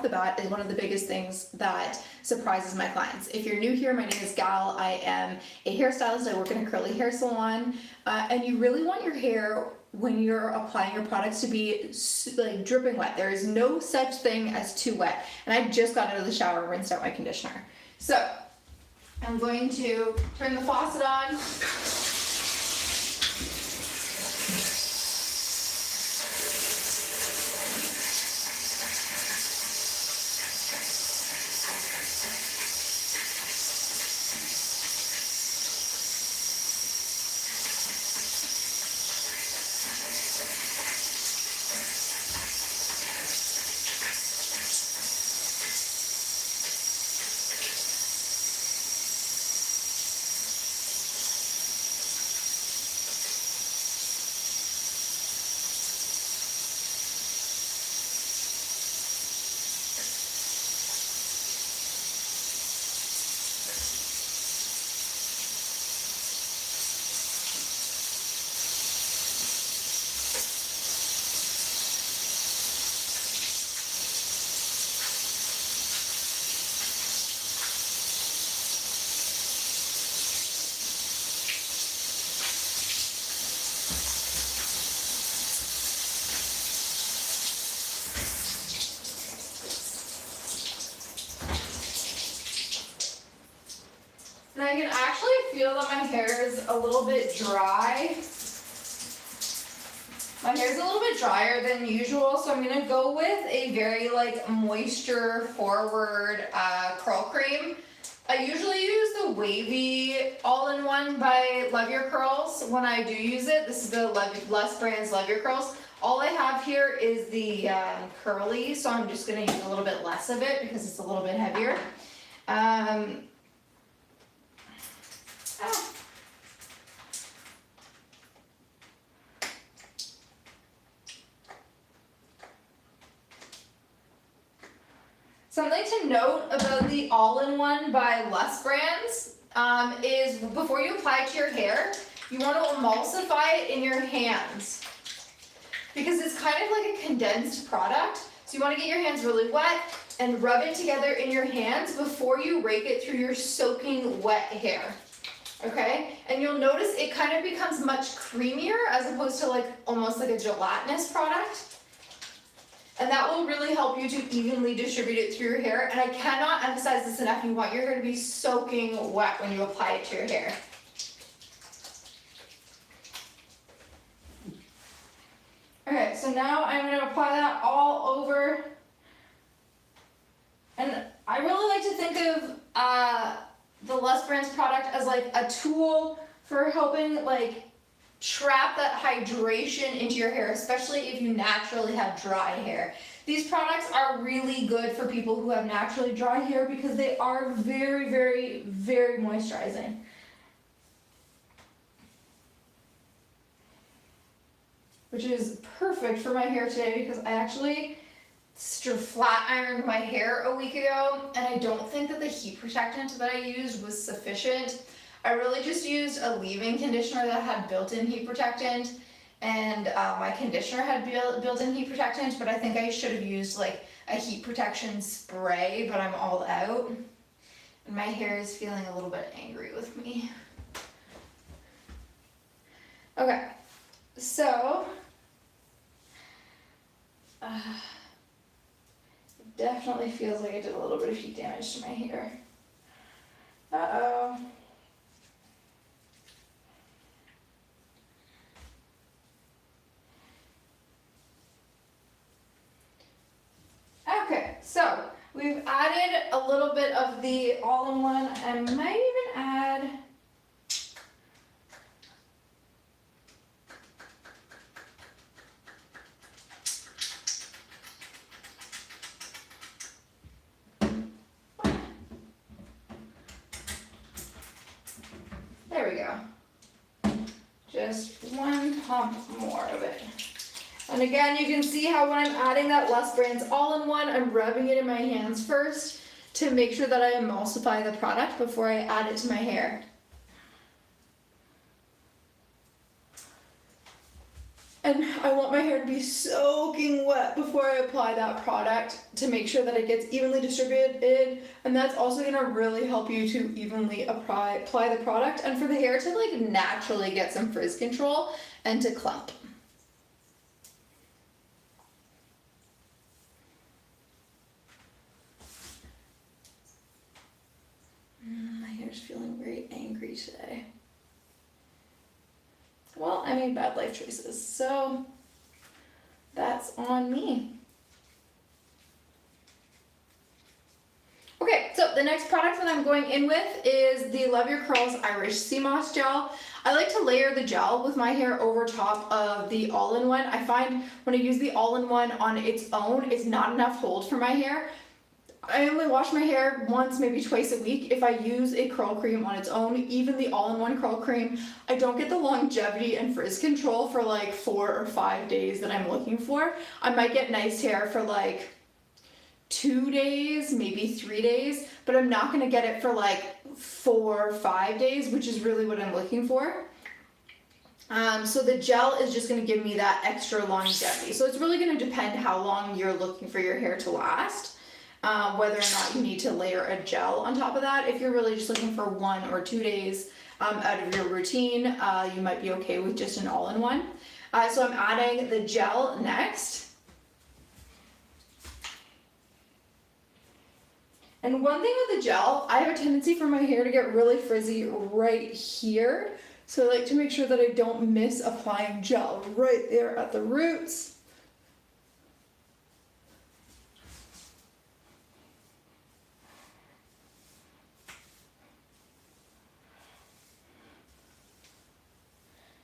off the bat is one of the biggest things that surprises my clients. If you're new here, my name is Gal. I am a hairstylist. I work in a curly hair salon, and you really want your hair when you're applying your products to be like dripping wet. There is no such thing as too wet. And I just got out of the shower and rinsed out my conditioner. So I'm going to turn the faucet on. And I can actually feel that my hair is a little bit dry. My hair is a little bit drier than usual, so I'm gonna go with a very like moisture forward curl cream. I usually use the Wavy all-in-one by Love Your Curls when I do use it. This is the Les Brands Love Your Curls. All I have here is the curly, so I'm just gonna use a little bit less of it because it's a little bit heavier. Something to note about the all-in-one by Les Brands is before you apply it to your hair, you want to emulsify it in your hands because it's kind of like a condensed product. So you want to get your hands really wet and rub it together in your hands before you rake it through your soaking wet hair. Okay? And you'll notice it kind of becomes much creamier as opposed to like almost like a gelatinous product. And that will really help you to evenly distribute it through your hair. And I cannot emphasize this enough. You want your hair to be soaking wet when you apply it to your hair. Okay, so now I'm going to apply that all over. And I really like to think of the Les Brands product as like a tool for helping like trap that hydration into your hair, especially if you naturally have dry hair. These products are really good for people who have naturally dry hair because they are very, very, very moisturizing. Which is perfect for my hair today because I actually flat ironed my hair a week ago and I don't think that the heat protectant that I used was sufficient. I really just used a leave-in conditioner that had built-in heat protectant, and my conditioner had built-in heat protectant, but I think I should have used like a heat protection spray, but I'm all out. And my hair is feeling a little bit angry with me. Okay, so it definitely feels like I did a little bit of heat damage to my hair. Uh-oh. Okay, so we've added a little bit of the all-in-one. I might even add there we go. Just one pump more of it. And again, you can see how when I'm adding that Les Brands all-in-one, I'm rubbing it in my hands first to make sure that I emulsify the product before I add it to my hair. And I want my hair to be soaking wet before I apply that product to make sure that it gets evenly distributed. And that's also gonna really help you to evenly apply the product and for the hair to like naturally get some frizz control and to clump. My hair's feeling very angry today. Well, I made bad life choices, so that's on me. Okay, so the next product that I'm going in with is the Love Your Curls Irish Sea Moss Gel. I like to layer the gel with my hair over top of the all-in-one. I find when I use the all-in-one on its own, it's not enough hold for my hair. I only wash my hair once, maybe twice a week. If I use a curl cream on its own, even the all-in-one curl cream, I don't get the longevity and frizz control for like 4 or 5 days that I'm looking for. I might get nice hair for like 2 days, maybe 3 days, but I'm not gonna get it for like 4 or 5 days, which is really what I'm looking for. So the gel is just gonna give me that extra longevity. So it's really gonna depend how long you're looking for your hair to last. Whether or not you need to layer a gel on top of that. If you're really just looking for 1 or 2 days out of your routine, you might be okay with just an all-in-one. So I'm adding the gel next. And one thing with the gel, I have a tendency for my hair to get really frizzy right here. So I like to make sure that I don't miss applying gel right there at the roots.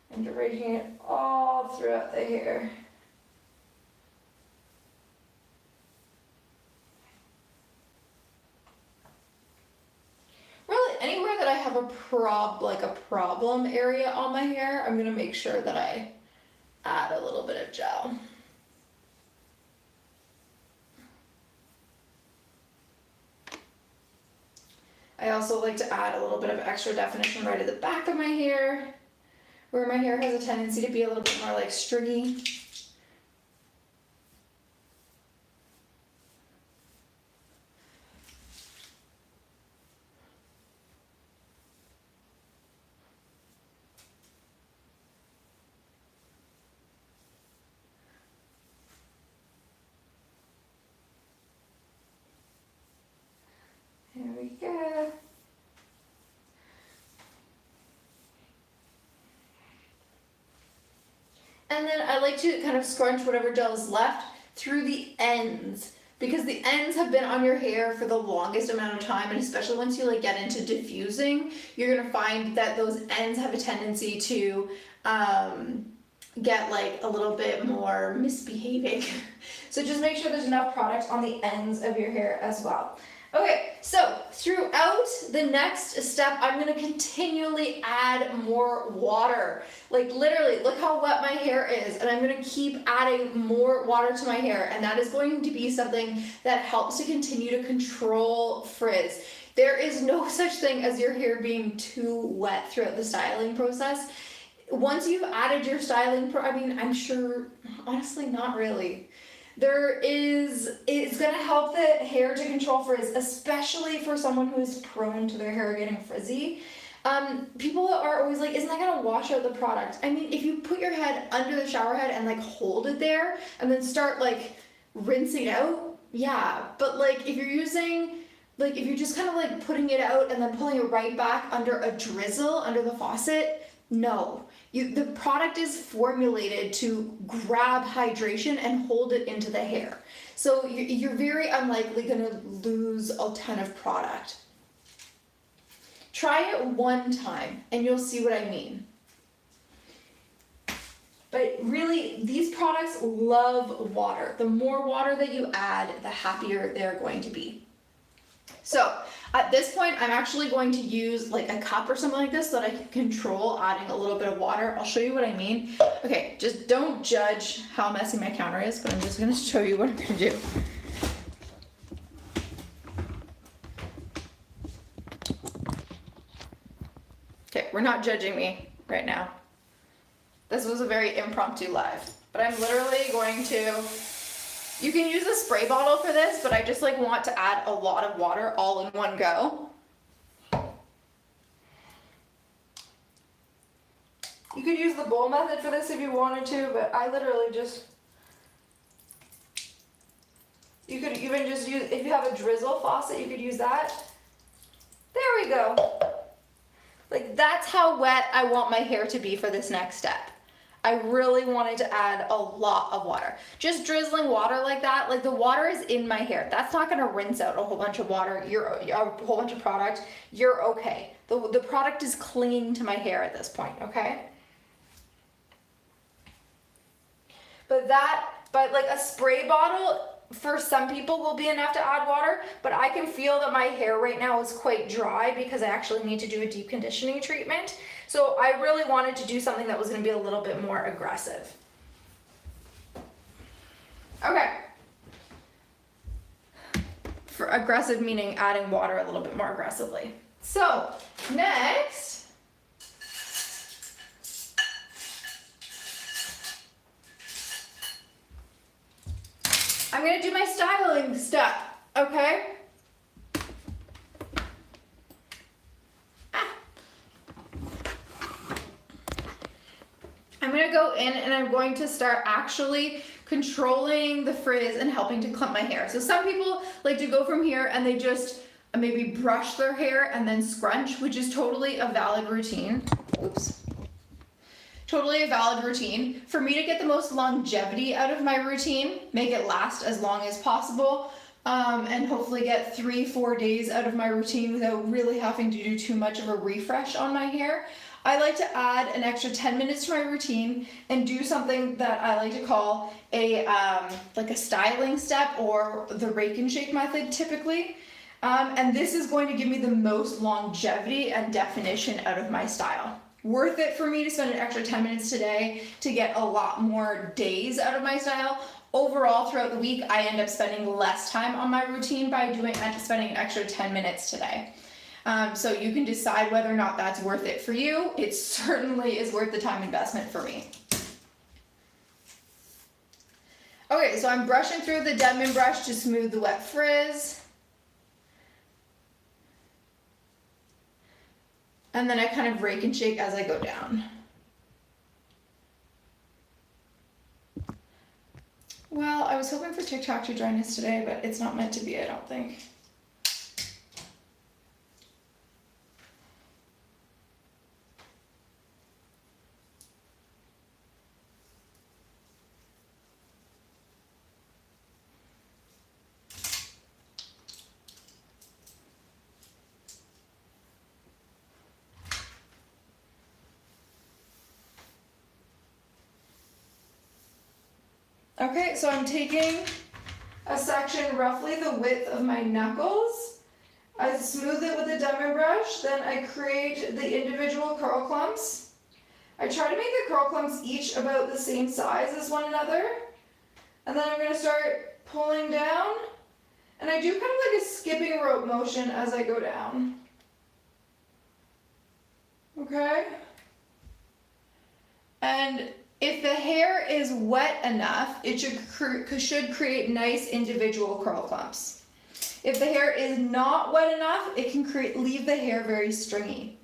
And radiating it all throughout the hair. Really, anywhere that I have a problem area on my hair, I'm gonna make sure that I add a little bit of gel. I also like to add a little bit of extra definition right at the back of my hair, where my hair has a tendency to be a little bit more like stringy. There we go. And then I like to kind of scrunch whatever gel is left through the ends, because the ends have been on your hair for the longest amount of time, and especially once you like get into diffusing, you're gonna find that those ends have a tendency to get like a little bit more misbehaving. So just make sure there's enough product on the ends of your hair as well. Okay, so throughout the next step, I'm gonna continually add more water. Like literally, look how wet my hair is, and I'm gonna keep adding more water to my hair, and that is going to be something that helps to continue to control frizz. There is no such thing as your hair being too wet throughout the styling process. Once you've added your styling, I'm sure, honestly, not really. It's gonna help the hair to control frizz, especially for someone who is prone to their hair getting frizzy. People are always like, isn't that gonna wash out the product? I mean, if you put your head under the shower head and like hold it there and then start like rinsing out, yeah. But like if you're using, like if you're just kind of like putting it out and then pulling it right back under a drizzle under the faucet, no. The product is formulated to grab hydration and hold it into the hair. So you're very unlikely going to lose a ton of product. Try it one time and you'll see what I mean. But really, these products love water. The more water that you add, the happier they're going to be. So at this point, I'm actually going to use like a cup or something like this so that I can control adding a little bit of water. I'll show you what I mean. Okay, just don't judge how messy my counter is, but I'm just gonna show you what I'm gonna do. Okay, we're not judging me right now. This was a very impromptu live, but I'm literally going to, you can use a spray bottle for this, but I just like want to add a lot of water all in one go. You could use the bowl method for this if you wanted to, but I literally just, you could even just use, if you have a drizzle faucet, you could use that. There we go. Like that's how wet I want my hair to be for this next step. I really wanted to add a lot of water. Just drizzling water like that, like the water is in my hair. That's not gonna rinse out a whole bunch of water, a whole bunch of product. You're okay. The product is clinging to my hair at this point, okay? But like a spray bottle, for some people will be enough to add water, but I can feel that my hair right now is quite dry because I actually need to do a deep conditioning treatment. So I really wanted to do something that was going to be a little bit more aggressive. Okay. For aggressive meaning adding water a little bit more aggressively. So next, I'm gonna do my styling step, okay? I'm gonna go in and I'm going to start actually controlling the frizz and helping to clump my hair. So some people like to go from here and they just maybe brush their hair and then scrunch, which is totally a valid routine. Oops. Totally a valid routine. For me to get the most longevity out of my routine, make it last as long as possible, and hopefully get 3-4 days out of my routine without really having to do too much of a refresh on my hair, I like to add an extra 10 minutes to my routine and do something that I like to call a like a styling step, or the rake and shake method typically. And this is going to give me the most longevity and definition out of my style. Worth it for me to spend an extra 10 minutes today to get a lot more days out of my style. Overall, throughout the week, I end up spending less time on my routine by spending an extra 10 minutes today. So you can decide whether or not that's worth it for you. It certainly is worth the time investment for me. Okay, so I'm brushing through the Denman brush to smooth the wet frizz. And then I kind of rake and shake as I go down. Well, I was hoping for TikTok to join us today, but it's not meant to be, I don't think. Okay, so I'm taking a section roughly the width of my knuckles. I smooth it with a Denman brush, then I create the individual curl clumps. I try to make the curl clumps each about the same size as one another. And then I'm going to start pulling down, and I do kind of like a skipping rope motion as I go down. Okay? And if the hair is wet enough, it should create nice individual curl clumps. If the hair is not wet enough, it can leave the hair very stringy.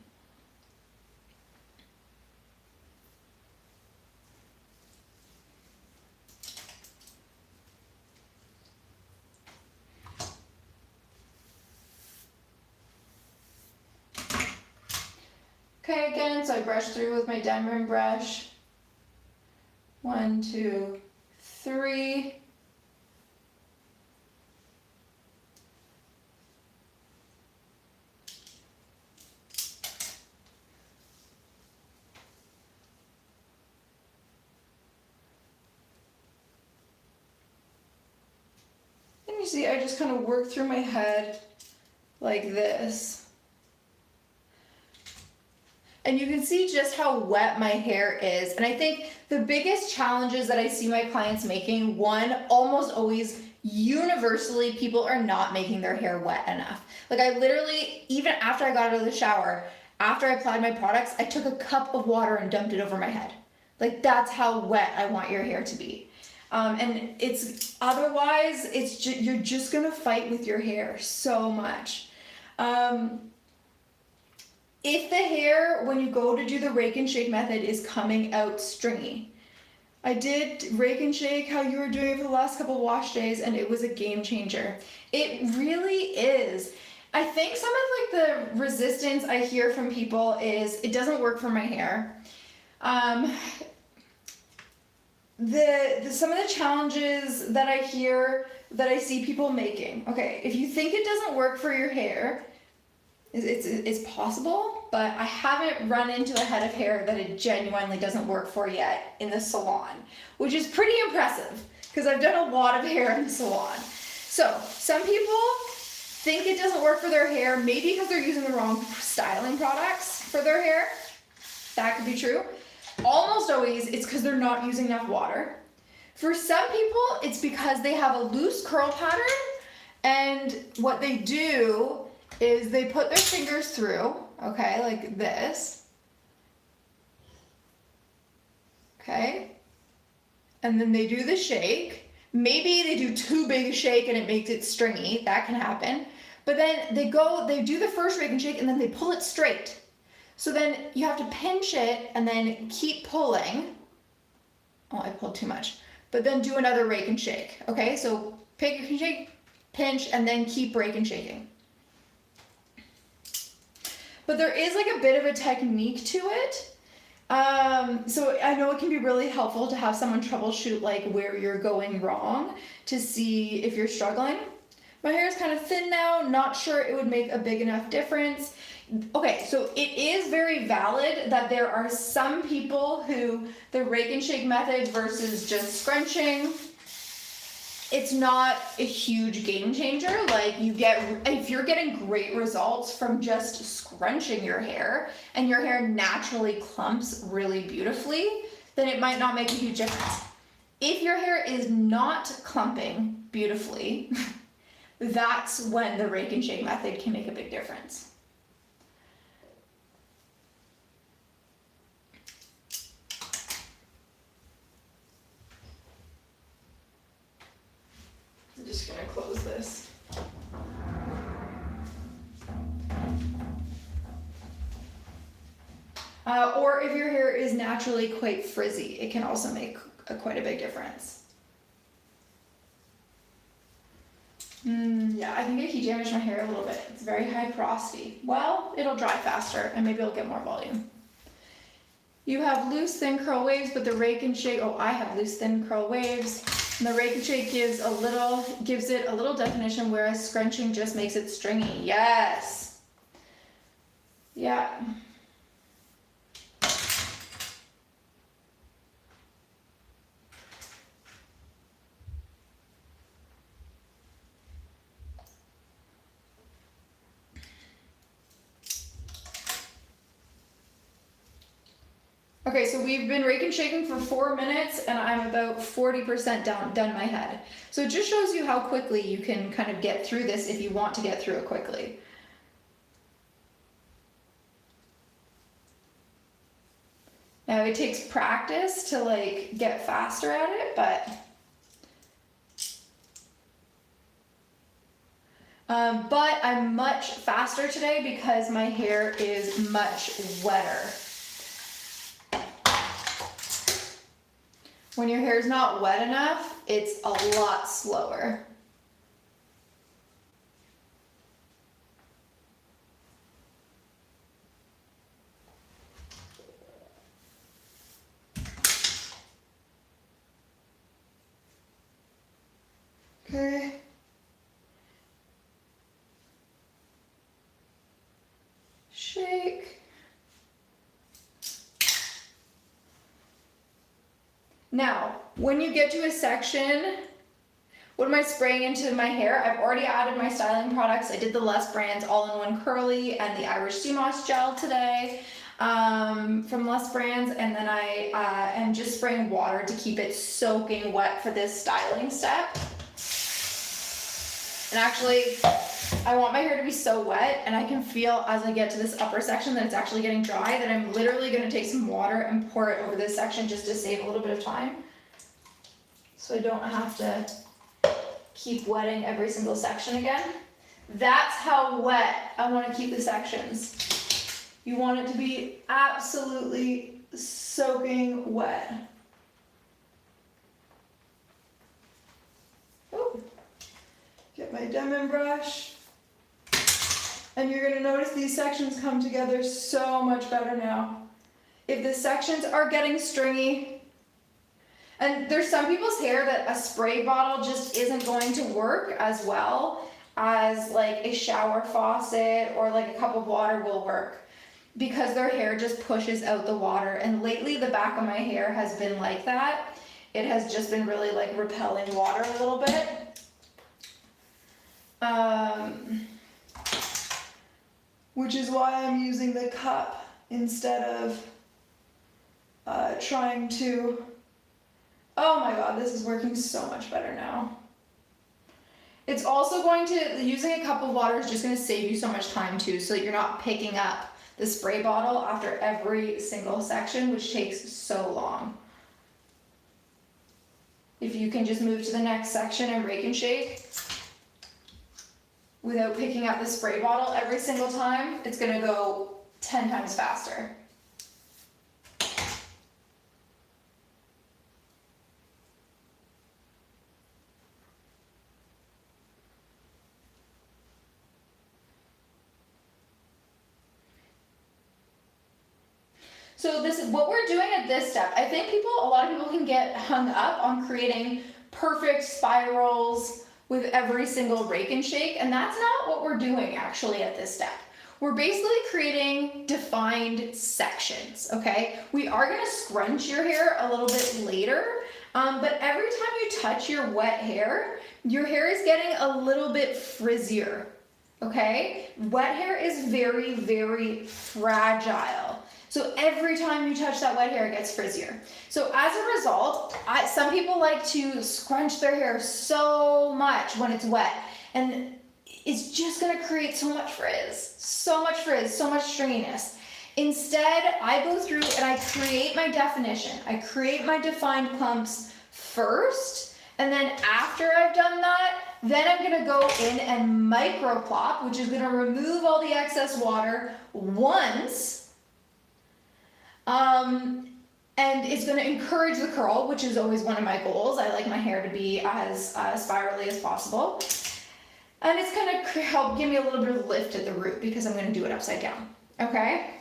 Okay, again, so I brush through with my Denman brush. 1, 2, 3. And you see, I just kind of work through my head like this. And you can see just how wet my hair is. And I think the biggest challenges that I see my clients making, one, almost always, universally, people are not making their hair wet enough. Like I literally, even after I got out of the shower, after I applied my products, I took a cup of water and dumped it over my head. Like that's how wet I want your hair to be. And it's otherwise, you're just gonna fight with your hair so much. If the hair, when you go to do the rake and shake method, is coming out stringy, I did rake and shake how you were doing it for the last couple wash days, and it was a game changer. It really is. I think some of like the resistance I hear from people is it doesn't work for my hair. Some of the challenges that I hear that I see people making. Okay, if you think it doesn't work for your hair, it's possible, but I haven't run into a head of hair that it genuinely doesn't work for yet in the salon, which is pretty impressive because I've done a lot of hair in the salon. So some people think it doesn't work for their hair, maybe because they're using the wrong styling products for their hair. That could be true. Almost always it's because they're not using enough water. For some people, it's because they have a loose curl pattern, and what they do is they put their fingers through, okay, like this, okay, and then they do the shake. Maybe they do too big a shake and it makes it stringy, that can happen, but then they do the first rake and shake and then they pull it straight. So then you have to pinch it and then keep pulling. Oh, I pulled too much. But then do another rake and shake, okay? So pick and shake, pinch, and then keep rake and shaking. But there is like a bit of a technique to it. So I know it can be really helpful to have someone troubleshoot like where you're going wrong to see if you're struggling. My hair is kind of thin now, not sure it would make a big enough difference. Okay, so it is very valid that there are some people who the rake and shake method versus just scrunching, it's not a huge game changer. Like if you're getting great results from just scrunching your hair and your hair naturally clumps really beautifully, then it might not make a huge difference. If your hair is not clumping beautifully, that's when the rake and shake method can make a big difference. I'm just gonna close this. Or if your hair is naturally quite frizzy, it can also make quite a big difference. Yeah, I think I heat damaged my hair a little bit. It's very high porosity. Well, it'll dry faster and maybe it'll get more volume. You have loose, thin curl waves, but the rake and shake, I have loose, thin curl waves. And the rake and shake gives it a little definition, whereas scrunching just makes it stringy. Yes. Yeah. Okay, so we've been rake and shaking for 4 minutes and I'm about 40% done my head. So it just shows you how quickly you can kind of get through this if you want to get through it quickly. Now it takes practice to like get faster at it, but I'm much faster today because my hair is much wetter. When your hair is not wet enough, it's a lot slower. Okay. Shake. Now, when you get to a section, what am I spraying into my hair? I've already added my styling products. I did the Les Brands All-in-One Curly and the Irish Sea Moss Gel today from Les Brands, and then I am just spraying water to keep it soaking wet for this styling step. And actually, I want my hair to be so wet, and I can feel as I get to this upper section that it's actually getting dry, that I'm literally gonna take some water and pour it over this section just to save a little bit of time. So I don't have to keep wetting every single section again. That's how wet I wanna keep the sections. You want it to be absolutely soaking wet. Oh. Get my Denman brush. And you're gonna notice these sections come together so much better now. If the sections are getting stringy, and there's some people's hair that a spray bottle just isn't going to work as well as like a shower faucet or like a cup of water will work, because their hair just pushes out the water. And lately the back of my hair has been like that. It has just been really like repelling water a little bit. Which is why I'm using the cup instead of trying to, oh my god, this is working so much better now. It's also going to, using a cup of water is just going to save you so much time too, so that you're not picking up the spray bottle after every single section, which takes so long. If you can just move to the next section and rake and shake without picking up the spray bottle every single time, it's going to go 10 times faster. So this is what we're doing at this step. I think a lot of people can get hung up on creating perfect spirals with every single rake and shake, and that's not what we're doing actually at this step. We're basically creating defined sections, okay? We are gonna scrunch your hair a little bit later, but every time you touch your wet hair, your hair is getting a little bit frizzier, okay? Wet hair is very, very fragile. So every time you touch that wet hair, it gets frizzier. So as a result, some people like to scrunch their hair so much when it's wet, and it's just gonna create so much frizz, so much stringiness. Instead, I go through and I create my definition. I create my defined clumps first, and then after I've done that, then I'm gonna go in and micro plop, which is gonna remove all the excess water once, and it's going to encourage the curl, which is always one of my goals. I like my hair to be as spirally as possible. And it's going to help give me a little bit of lift at the root, because I'm going to do it upside down. Okay?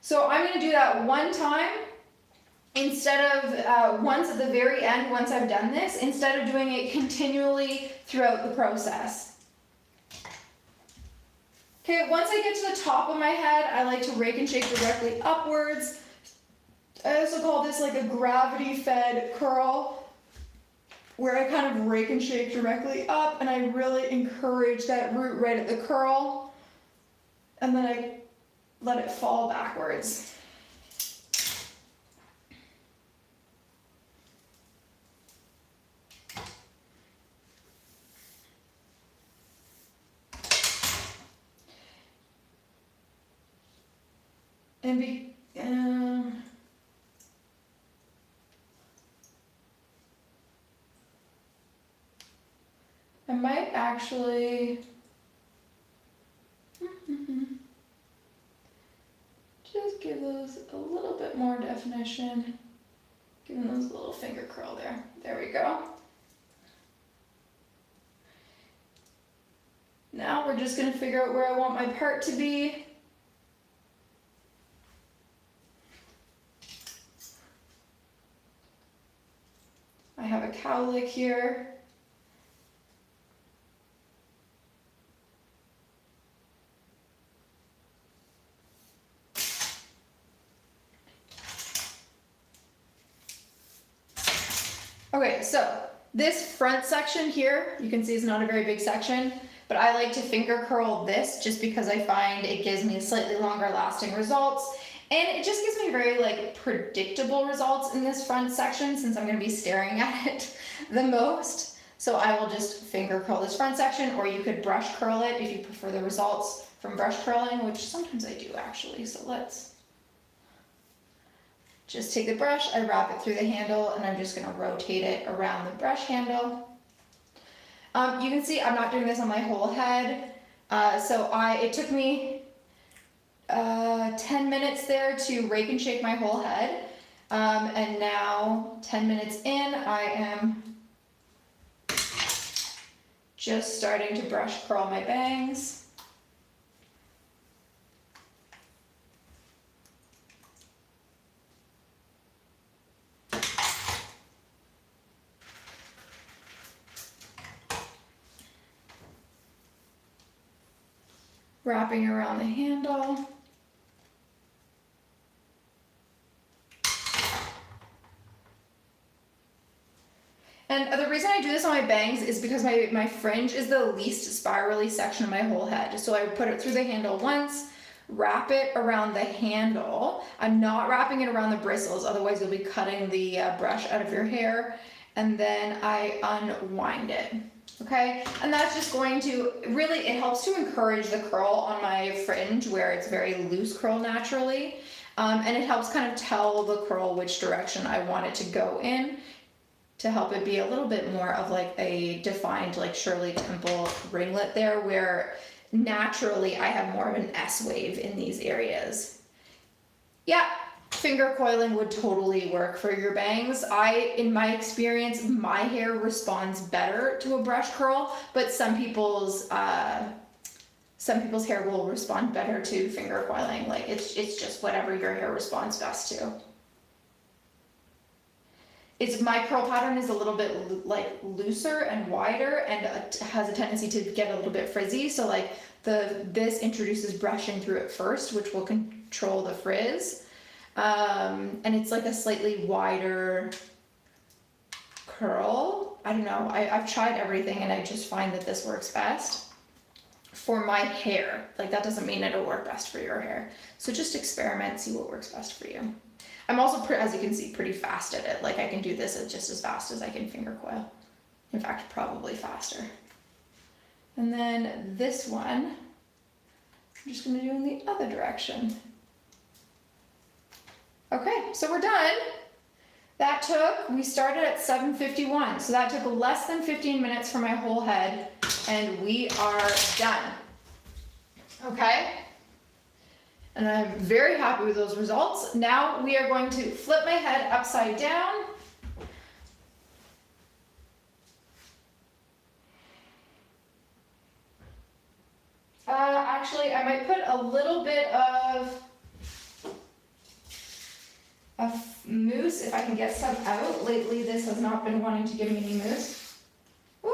So I'm going to do that one time instead of once at the very end, once I've done this, instead of doing it continually throughout the process. Okay, once I get to the top of my head, I like to rake and shake directly upwards. I also call this like a gravity-fed curl, where I kind of rake and shake directly up, and I really encourage that root right at the curl, and then I let it fall backwards. And I might actually just give those a little bit more definition, give them those little finger curl there. There we go. Now we're just going to figure out where I want my part to be. I have a cowlick here. Okay, so this front section here, you can see is not a very big section, but I like to finger curl this just because I find it gives me slightly longer lasting results. And it just gives me very like predictable results in this front section, since I'm going to be staring at it the most. So I will just finger curl this front section, or you could brush curl it if you prefer the results from brush curling, which sometimes I do actually. So let's just take the brush, I wrap it through the handle, and I'm just gonna rotate it around the brush handle. You can see I'm not doing this on my whole head. It took me 10 minutes there to rake and shake my whole head. And now 10 minutes in, I am just starting to brush curl my bangs. Wrapping around the handle. And the reason I do this on my bangs is because my fringe is the least spirally section of my whole head. So I put it through the handle once, wrap it around the handle. I'm not wrapping it around the bristles, otherwise you'll be cutting the brush out of your hair. And then I unwind it. Okay, and that's just going to, really, it helps to encourage the curl on my fringe where it's very loose curl naturally. And it helps kind of tell the curl which direction I want it to go in to help it be a little bit more of like a defined like Shirley Temple ringlet there, where naturally I have more of an S wave in these areas. Yeah. Finger coiling would totally work for your bangs. In my experience, my hair responds better to a brush curl, but some people's hair will respond better to finger coiling. Like it's just whatever your hair responds best to. My curl pattern is a little bit like looser and wider, and has a tendency to get a little bit frizzy. So like this introduces brushing through it first, which will control the frizz. And it's like a slightly wider curl. I don't know, I've tried everything and I just find that this works best for my hair. Like that doesn't mean it'll work best for your hair. So just experiment, see what works best for you. I'm also, as you can see, pretty fast at it. Like I can do this just as fast as I can finger coil. In fact, probably faster. And then this one, I'm just gonna do in the other direction. Okay, so we're done. We started at 7:51, so that took less than 15 minutes for my whole head, and we are done. Okay? And I'm very happy with those results. Now we are going to flip my head upside down. Actually, I might put a little bit of mousse if I can get some out. Lately this has not been wanting to give me any mousse. Woo.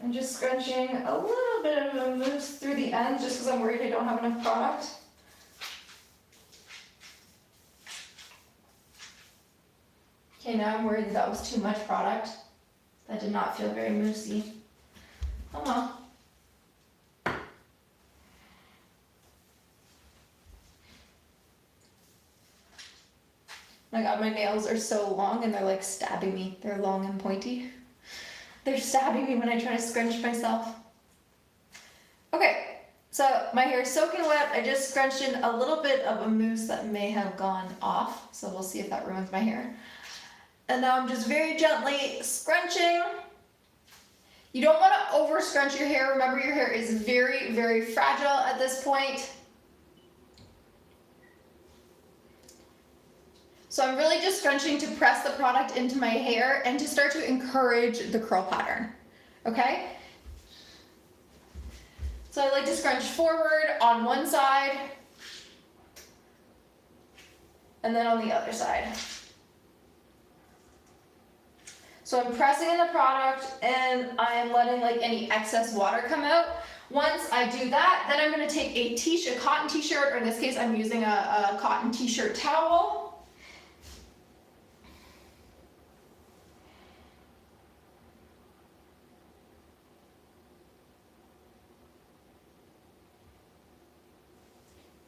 I'm just scrunching a little bit of a mousse through the ends just because I'm worried I don't have enough product. Okay, now I'm worried that was too much product. That did not feel very moussey. Oh well. My god, my nails are so long and they're like stabbing me. They're long and pointy. They're stabbing me when I try to scrunch myself. Okay, so my hair is soaking wet. I just scrunched in a little bit of a mousse that may have gone off. So we'll see if that ruins my hair. And now I'm just very gently scrunching. You don't want to over scrunch your hair. Remember, your hair is very, very fragile at this point. So I'm really just scrunching to press the product into my hair and to start to encourage the curl pattern, okay? So I like to scrunch forward on one side and then on the other side. So I'm pressing in the product and I am letting like any excess water come out. Once I do that, then I'm going to take a cotton t-shirt, or in this case I'm using a cotton t-shirt towel.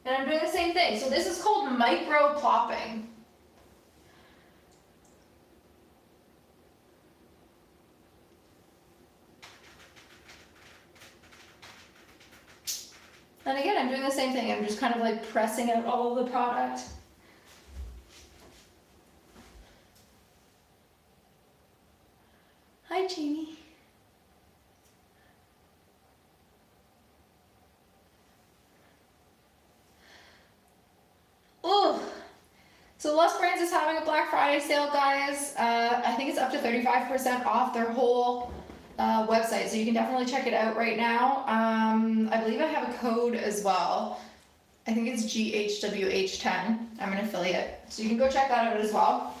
And I'm doing the same thing. So this is called micro plopping. And again, I'm doing the same thing. I'm just kind of like pressing out all of the product. Hi, Jamie. Oh, so Les Brands is having a Black Friday sale, guys. I think it's up to 35% off their whole website, so you can definitely check it out right now. I believe I have a code as well. I think it's GHWH10. I'm an affiliate, so you can go check that out as well.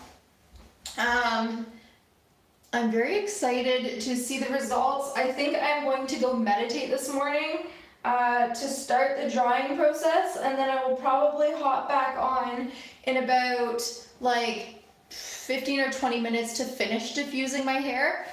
I'm very excited to see the results. I think I'm going to go meditate this morning to start the drying process, and then I will probably hop back on in about like 15 or 20 minutes to finish diffusing my hair.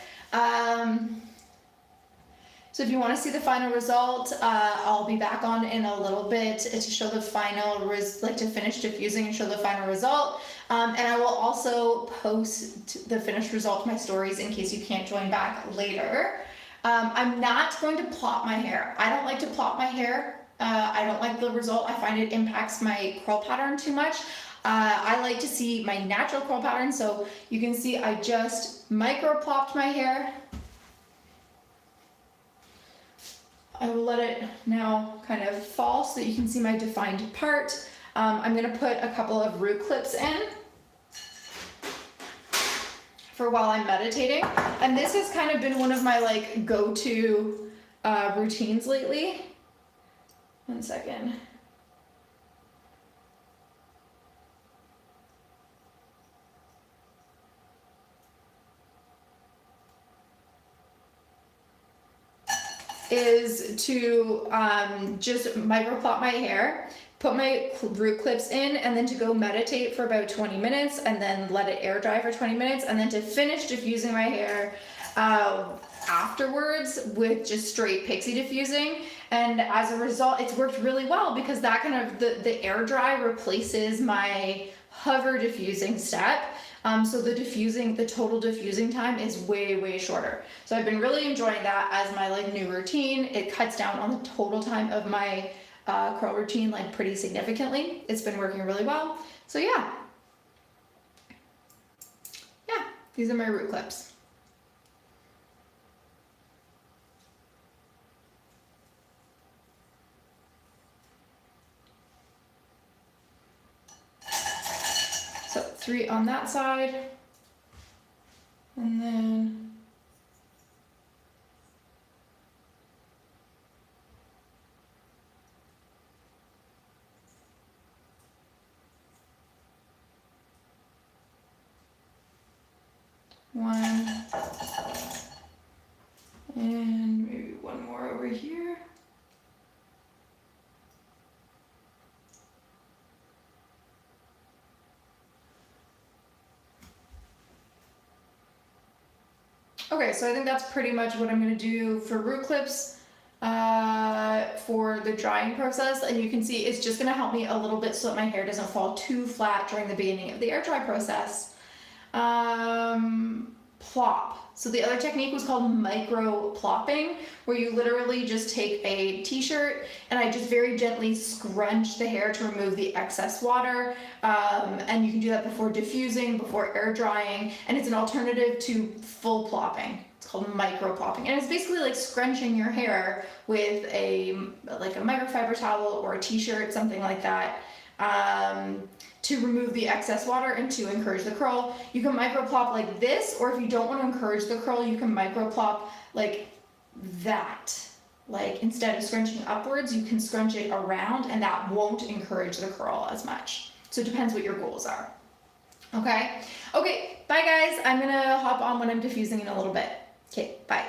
So if you want to see the final result, I'll be back on in a little bit to show the final, to finish diffusing and show the final result. And I will also post the finished result to my stories in case you can't join back later. I'm not going to plop my hair. I don't like to plop my hair. I don't like the result. I find it impacts my curl pattern too much. I like to see my natural curl pattern. So you can see I just micro plopped my hair. I will let it now kind of fall so that you can see my defined part. I'm going to put a couple of root clips in for while I'm meditating. And this has kind of been one of my like go-to routines lately. One second. Is to just micro plop my hair, put my root clips in, and then to go meditate for about 20 minutes and then let it air dry for 20 minutes, and then to finish diffusing my hair afterwards with just straight pixie diffusing. And as a result, it's worked really well because that kind of the air dry replaces my hover diffusing step. So the total diffusing time is way, way shorter. So I've been really enjoying that as my like new routine. It cuts down on the total time of my curl routine like pretty significantly. It's been working really well. So yeah, these are my root clips. So 3 on that side, and then one, and maybe one more over here. Okay, so I think that's pretty much what I'm going to do for root clips for the drying process. And you can see it's just going to help me a little bit so that my hair doesn't fall too flat during the beginning of the air dry process. Plop. So the other technique was called micro plopping, where you literally just take a t-shirt and I just very gently scrunch the hair to remove the excess water. And you can do that before diffusing, before air drying, and it's an alternative to full plopping. It's called micro plopping, and it's basically like scrunching your hair with a microfiber towel or a t-shirt, something like that. To remove the excess water and to encourage the curl. You can micro plop like this, or if you don't want to encourage the curl, you can micro plop like that. Like instead of scrunching upwards, you can scrunch it around, and that won't encourage the curl as much. So it depends what your goals are. Okay, bye guys. I'm gonna hop on when I'm diffusing in a little bit. Okay, bye.